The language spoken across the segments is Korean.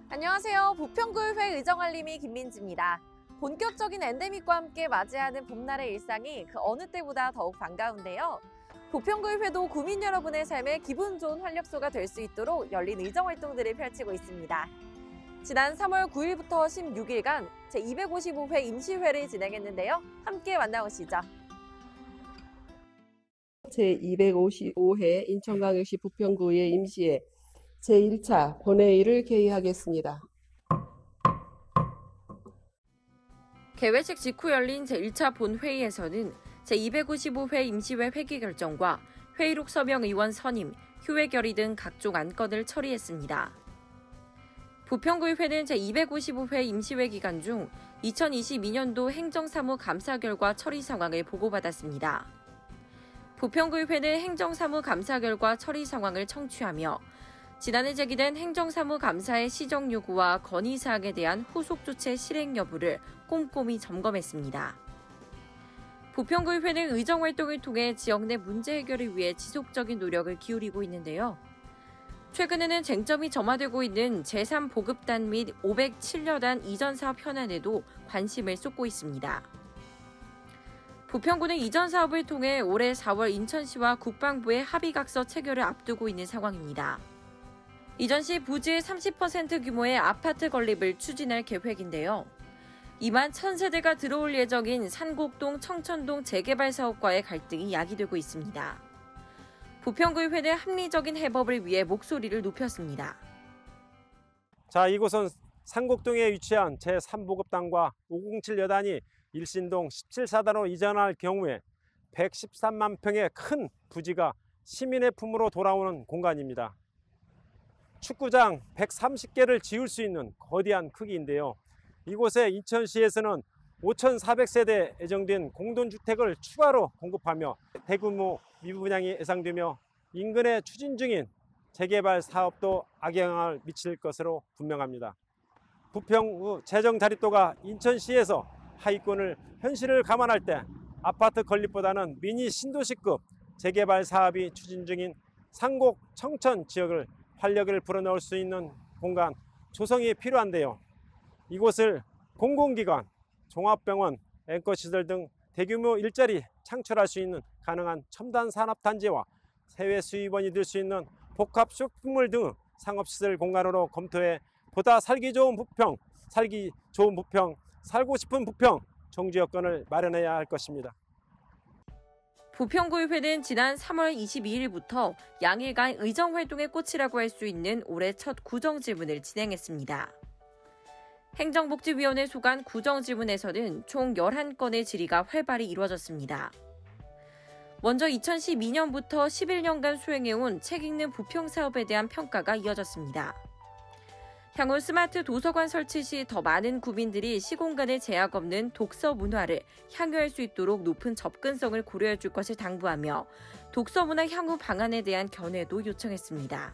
안녕하세요. 부평구의회 의정알림이 김민지입니다. 본격적인 엔데믹과 함께 맞이하는 봄날의 일상이 그 어느 때보다 더욱 반가운데요. 부평구의회도 구민 여러분의 삶에 기분 좋은 활력소가 될 수 있도록 열린 의정활동들을 펼치고 있습니다. 지난 3월 9일부터 16일간 제255회 임시회를 진행했는데요. 함께 만나보시죠. 제255회 인천광역시 부평구의 임시회 제1차 본회의를 개의하겠습니다. 개회식 직후 열린 제1차 본회의에서는 제255회 임시회 회기 결정과 회의록 서명 의원 선임, 휴회 결의 등 각종 안건을 처리했습니다. 부평구의회는 제255회 임시회 기간 중 2022년도 행정사무 감사 결과 처리 상황을 보고받았습니다. 부평구의회는 행정사무 감사 결과 처리 상황을 청취하며 지난해 제기된 행정사무 감사의 시정 요구와 건의사항에 대한 후속 조치 실행 여부를 꼼꼼히 점검했습니다. 부평구의회는 의정활동을 통해 지역 내 문제 해결을 위해 지속적인 노력을 기울이고 있는데요. 최근에는 쟁점이 점화되고 있는 제3보급단 및 507여단 이전 사업 현안에도 관심을 쏟고 있습니다. 부평구는 이전 사업을 통해 올해 4월 인천시와 국방부의 합의각서 체결을 앞두고 있는 상황입니다. 이전 시 부지의 30% 규모의 아파트 건립을 추진할 계획인데요. 2만 1,000세대가 들어올 예정인 산곡동, 청천동 재개발 사업과의 갈등이 야기되고 있습니다. 부평구의회는 합리적인 해법을 위해 목소리를 높였습니다. 자, 이곳은 산곡동에 위치한 제3보급단과 507여단이 일신동 17사단으로 이전할 경우에 113만 평의 큰 부지가 시민의 품으로 돌아오는 공간입니다. 축구장 130개를 지을 수 있는 거대한 크기인데요. 이곳에 인천시에서는 5,400세대 예정된 공동주택을 추가로 공급하며 대규모 미분양이 예상되며 인근에 추진 중인 재개발 사업도 악영향을 미칠 것으로 분명합니다. 부평구 재정 자립도가 인천시에서 하위권을 현실을 감안할 때 아파트 건립보다는 미니 신도시급 재개발 사업이 추진 중인 산곡, 청천 지역을 활력을 불어넣을 수 있는 공간 조성이 필요한데요. 이곳을 공공기관, 종합병원, 앵커시설 등 대규모 일자리 창출할 수 있는 가능한 첨단 산업단지와 해외 수입원이 될 수 있는 복합 쇼핑몰 등 상업시설 공간으로 검토해 보다 살기 좋은 부평, 살고 싶은 부평 정주 여건을 마련해야 할 것입니다. 부평구의회는 지난 3월 22일부터 양일간 의정활동의 꽃이라고 할 수 있는 올해 첫 구정질문을 진행했습니다. 행정복지위원회 소관 구정질문에서는 총 11건의 질의가 활발히 이루어졌습니다. 먼저 2012년부터 11년간 수행해온 책 읽는 부평 사업에 대한 평가가 이어졌습니다. 향후 스마트 도서관 설치 시 더 많은 구민들이 시공간에 제약 없는 독서 문화를 향유할 수 있도록 높은 접근성을 고려해 줄 것을 당부하며 독서 문화 향후 방안에 대한 견해도 요청했습니다.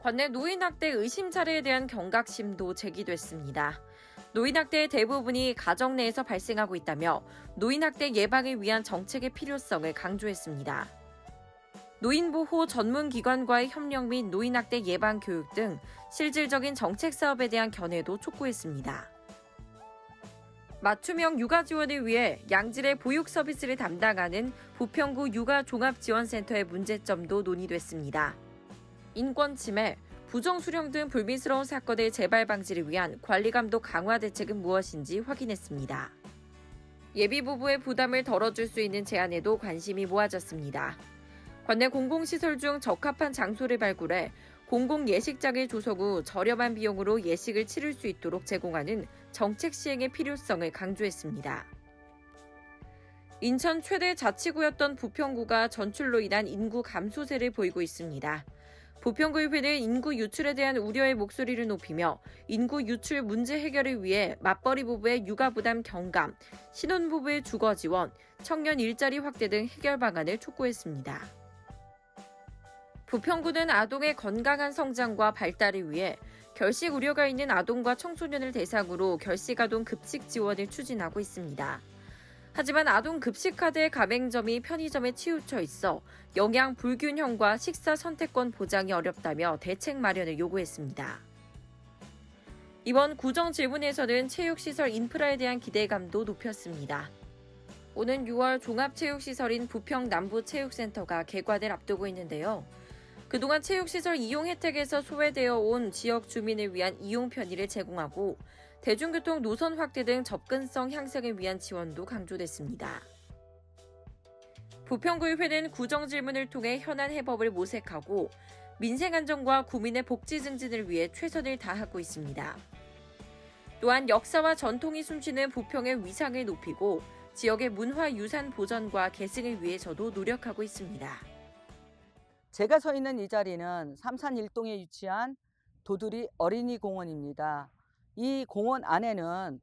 관내 노인학대 의심 사례에 대한 경각심도 제기됐습니다. 노인학대의 대부분이 가정 내에서 발생하고 있다며 노인학대 예방을 위한 정책의 필요성을 강조했습니다. 노인보호 전문기관과의 협력 및 노인학대 예방 교육 등 실질적인 정책 사업에 대한 견해도 촉구했습니다. 맞춤형 육아 지원을 위해 양질의 보육 서비스를 담당하는 부평구 육아종합지원센터의 문제점도 논의됐습니다. 인권 침해, 부정수령 등 불미스러운 사건의 재발 방지를 위한 관리감독 강화 대책은 무엇인지 확인했습니다. 예비부부의 부담을 덜어줄 수 있는 제안에도 관심이 모아졌습니다. 관내 공공시설 중 적합한 장소를 발굴해 공공예식장을 조성 후 저렴한 비용으로 예식을 치를 수 있도록 제공하는 정책 시행의 필요성을 강조했습니다. 인천 최대 자치구였던 부평구가 전출로 인한 인구 감소세를 보이고 있습니다. 부평구의회는 인구 유출에 대한 우려의 목소리를 높이며 인구 유출 문제 해결을 위해 맞벌이 부부의 육아 부담 경감, 신혼부부의 주거 지원, 청년 일자리 확대 등 해결 방안을 촉구했습니다. 부평구는 아동의 건강한 성장과 발달을 위해 결식 우려가 있는 아동과 청소년을 대상으로 결식아동 급식 지원을 추진하고 있습니다. 하지만 아동 급식카드의 가맹점이 편의점에 치우쳐 있어 영양 불균형과 식사 선택권 보장이 어렵다며 대책 마련을 요구했습니다. 이번 구정 질문에서는 체육시설 인프라에 대한 기대감도 높였습니다. 오는 6월 종합체육시설인 부평 남부체육센터가 개관을 앞두고 있는데요. 그동안 체육시설 이용 혜택에서 소외되어 온 지역 주민을 위한 이용 편의를 제공하고 대중교통 노선 확대 등 접근성 향상을 위한 지원도 강조됐습니다. 부평구의회는 구정 질문을 통해 현안 해법을 모색하고 민생 안정과 구민의 복지 증진을 위해 최선을 다하고 있습니다. 또한 역사와 전통이 숨쉬는 부평의 위상을 높이고 지역의 문화유산 보전과 계승을 위해서도 노력하고 있습니다. 제가 서 있는 이 자리는 삼산일동에 위치한 도두리 어린이공원입니다. 이 공원 안에는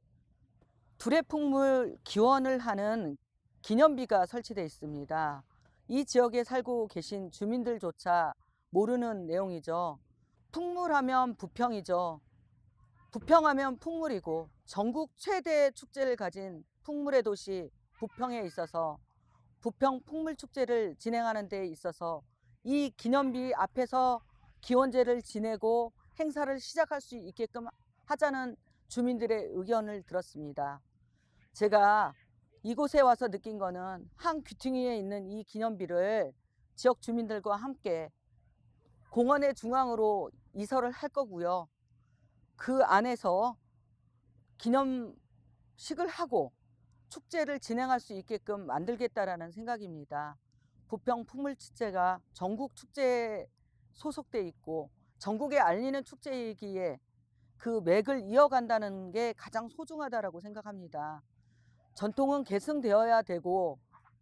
두레풍물 기원을 하는 기념비가 설치되어 있습니다. 이 지역에 살고 계신 주민들조차 모르는 내용이죠. 풍물하면 부평이죠. 부평하면 풍물이고 전국 최대 축제를 가진 풍물의 도시 부평에 있어서 부평 풍물축제를 진행하는 데 있어서 이 기념비 앞에서 기원제를 지내고 행사를 시작할 수 있게끔 하자는 주민들의 의견을 들었습니다. 제가 이곳에 와서 느낀 거는 한 귀퉁이에 있는 이 기념비를 지역 주민들과 함께 공원의 중앙으로 이설을 할 거고요. 그 안에서 기념식을 하고 축제를 진행할 수 있게끔 만들겠다라는 생각입니다. 부평 풍물축제가 전국 축제에 소속돼 있고 전국에 알리는 축제이기에 그 맥을 이어간다는 게 가장 소중하다라고 생각합니다. 전통은 계승되어야 되고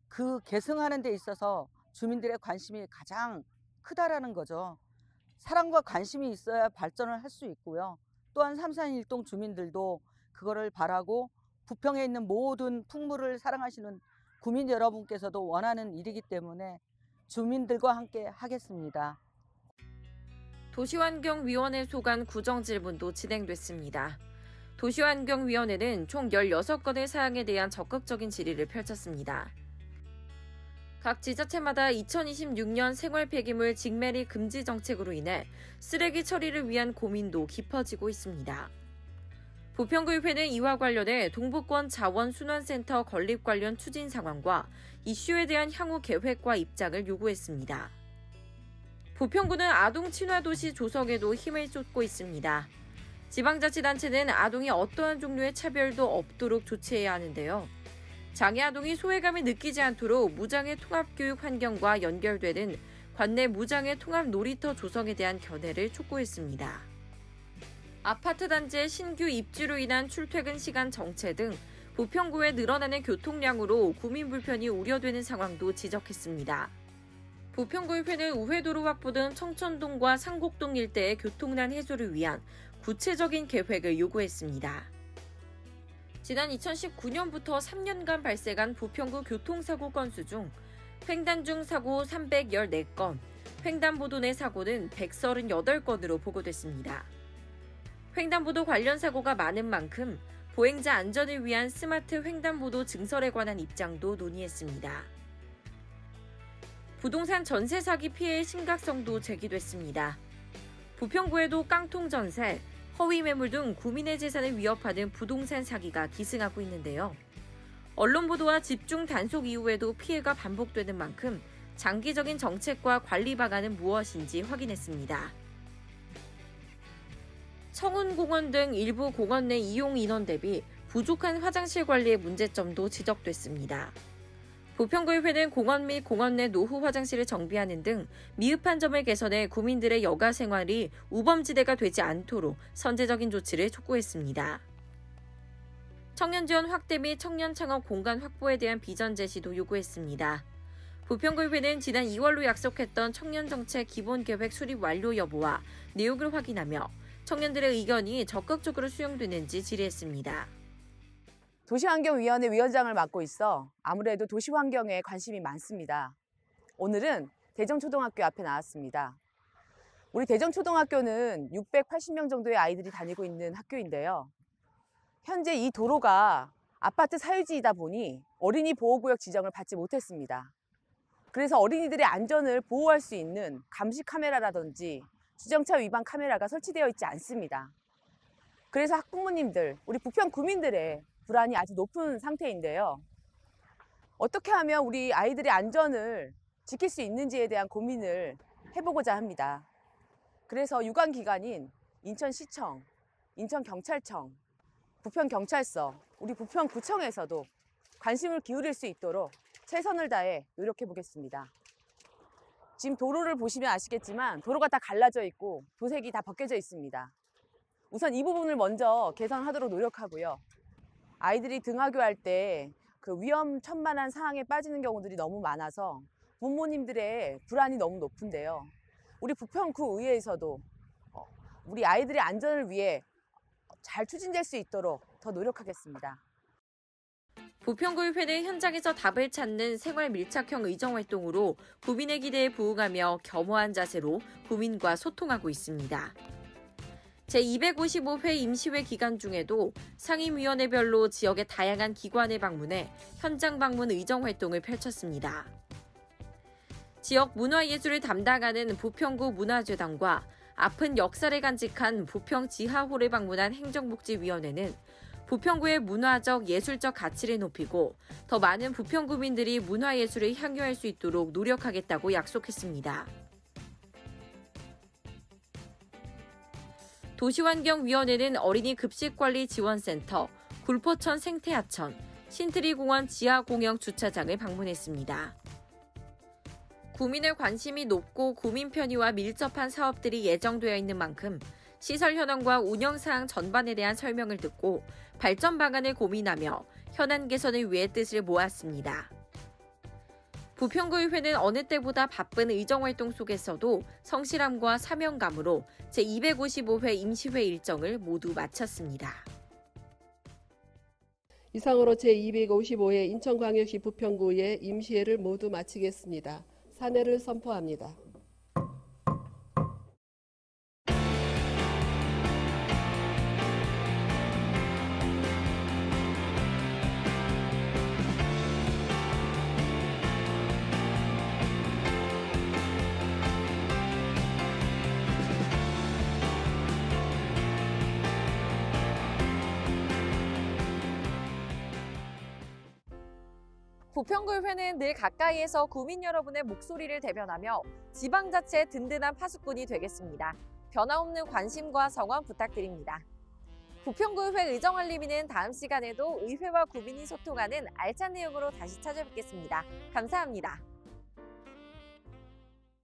그 계승하는 데 있어서 주민들의 관심이 가장 크다라는 거죠. 사랑과 관심이 있어야 발전을 할 수 있고요. 또한 삼산일동 주민들도 그거를 바라고 부평에 있는 모든 풍물을 사랑하시는 구민 여러분께서도 원하는 일이기 때문에 주민들과 함께 하겠습니다. 도시환경위원회 소관 구정질문도 진행됐습니다. 도시환경위원회는 총 16건의 사항에 대한 적극적인 질의를 펼쳤습니다. 각 지자체마다 2026년 생활 폐기물 직매리 금지 정책으로 인해 쓰레기 처리를 위한 고민도 깊어지고 있습니다. 부평구의회는 이와 관련해 동부권 자원순환센터 건립 관련 추진 상황과 이슈에 대한 향후 계획과 입장을 요구했습니다. 부평구는 아동 친화도시 조성에도 힘을 쏟고 있습니다. 지방자치단체는 아동이 어떠한 종류의 차별도 없도록 조치해야 하는데요. 장애 아동이 소외감을 느끼지 않도록 무장애 통합교육 환경과 연결되는 관내 무장애 통합 놀이터 조성에 대한 견해를 촉구했습니다. 아파트 단지의 신규 입주로 인한 출퇴근 시간 정체 등 부평구의 늘어나는 교통량으로 구민 불편이 우려되는 상황도 지적했습니다. 부평구의회는 우회도로 확보 등 청천동과 상곡동 일대의 교통난 해소를 위한 구체적인 계획을 요구했습니다. 지난 2019년부터 3년간 발생한 부평구 교통사고 건수 중 횡단 중 사고 314건, 횡단보도 내 사고는 138건으로 보고됐습니다. 횡단보도 관련 사고가 많은 만큼 보행자 안전을 위한 스마트 횡단보도 증설에 관한 입장도 논의했습니다. 부동산 전세 사기 피해의 심각성도 제기됐습니다. 부평구에도 깡통 전세, 허위 매물 등 구민의 재산을 위협하는 부동산 사기가 기승하고 있는데요. 언론 보도와 집중 단속 이후에도 피해가 반복되는 만큼 장기적인 정책과 관리 방안은 무엇인지 확인했습니다. 청운공원 등 일부 공원 내 이용 인원 대비 부족한 화장실 관리의 문제점도 지적됐습니다. 부평구의회는 공원 및 공원 내 노후 화장실을 정비하는 등 미흡한 점을 개선해 구민들의 여가 생활이 우범지대가 되지 않도록 선제적인 조치를 촉구했습니다. 청년 지원 확대 및 청년 창업 공간 확보에 대한 비전 제시도 요구했습니다. 부평구의회는 지난 2월로 약속했던 청년정책 기본계획 수립 완료 여부와 내용을 확인하며 청년들의 의견이 적극적으로 수용되는지 질의했습니다. 도시환경위원회 위원장을 맡고 있어 아무래도 도시환경에 관심이 많습니다. 오늘은 대정초등학교 앞에 나왔습니다. 우리 대정초등학교는 680명 정도의 아이들이 다니고 있는 학교인데요. 현재 이 도로가 아파트 사유지이다 보니 어린이 보호구역 지정을 받지 못했습니다. 그래서 어린이들의 안전을 보호할 수 있는 감시 카메라라든지 주정차 위반 카메라가 설치되어 있지 않습니다. 그래서 학부모님들, 우리 부평 구민들의 불안이 아주 높은 상태인데요. 어떻게 하면 우리 아이들의 안전을 지킬 수 있는지에 대한 고민을 해보고자 합니다. 그래서 유관기관인 인천시청, 인천경찰청, 부평경찰서, 우리 부평구청에서도 관심을 기울일 수 있도록 최선을 다해 노력해 보겠습니다. 지금 도로를 보시면 아시겠지만 도로가 다 갈라져 있고 도색이 다 벗겨져 있습니다. 우선 이 부분을 먼저 개선하도록 노력하고요. 아이들이 등하교할 때 그 위험천만한 상황에 빠지는 경우들이 너무 많아서 부모님들의 불안이 너무 높은데요. 우리 부평구의회에서도 우리 아이들의 안전을 위해 잘 추진될 수 있도록 더 노력하겠습니다. 부평구의회는 현장에서 답을 찾는 생활 밀착형 의정활동으로 구민의 기대에 부응하며 겸허한 자세로 구민과 소통하고 있습니다. 제255회 임시회 기간 중에도 상임위원회별로 지역의 다양한 기관에 방문해 현장 방문 의정활동을 펼쳤습니다. 지역 문화예술을 담당하는 부평구 문화재단과 아픈 역사를 간직한 부평 지하홀을 방문한 행정복지위원회는 부평구의 문화적, 예술적 가치를 높이고 더 많은 부평구민들이 문화예술을 향유할 수 있도록 노력하겠다고 약속했습니다. 도시환경위원회는 어린이 급식관리지원센터, 굴포천 생태하천, 신트리공원 지하공영 주차장을 방문했습니다. 구민의 관심이 높고 구민 편의와 밀접한 사업들이 예정되어 있는 만큼 시설 현황과 운영사항 전반에 대한 설명을 듣고 발전 방안을 고민하며 현안 개선을 위해 뜻을 모았습니다. 부평구의회는 어느 때보다 바쁜 의정활동 속에서도 성실함과 사명감으로 제255회 임시회 일정을 모두 마쳤습니다. 이상으로 제255회 인천광역시 부평구의 임시회를 모두 마치겠습니다. 사내를 선포합니다. 부평구의회는 늘 가까이에서 구민 여러분의 목소리를 대변하며 지방자치의 든든한 파수꾼이 되겠습니다. 변함없는 관심과 성원 부탁드립니다. 부평구의회 의정알림이는 다음 시간에도 의회와 구민이 소통하는 알찬 내용으로 다시 찾아뵙겠습니다. 감사합니다.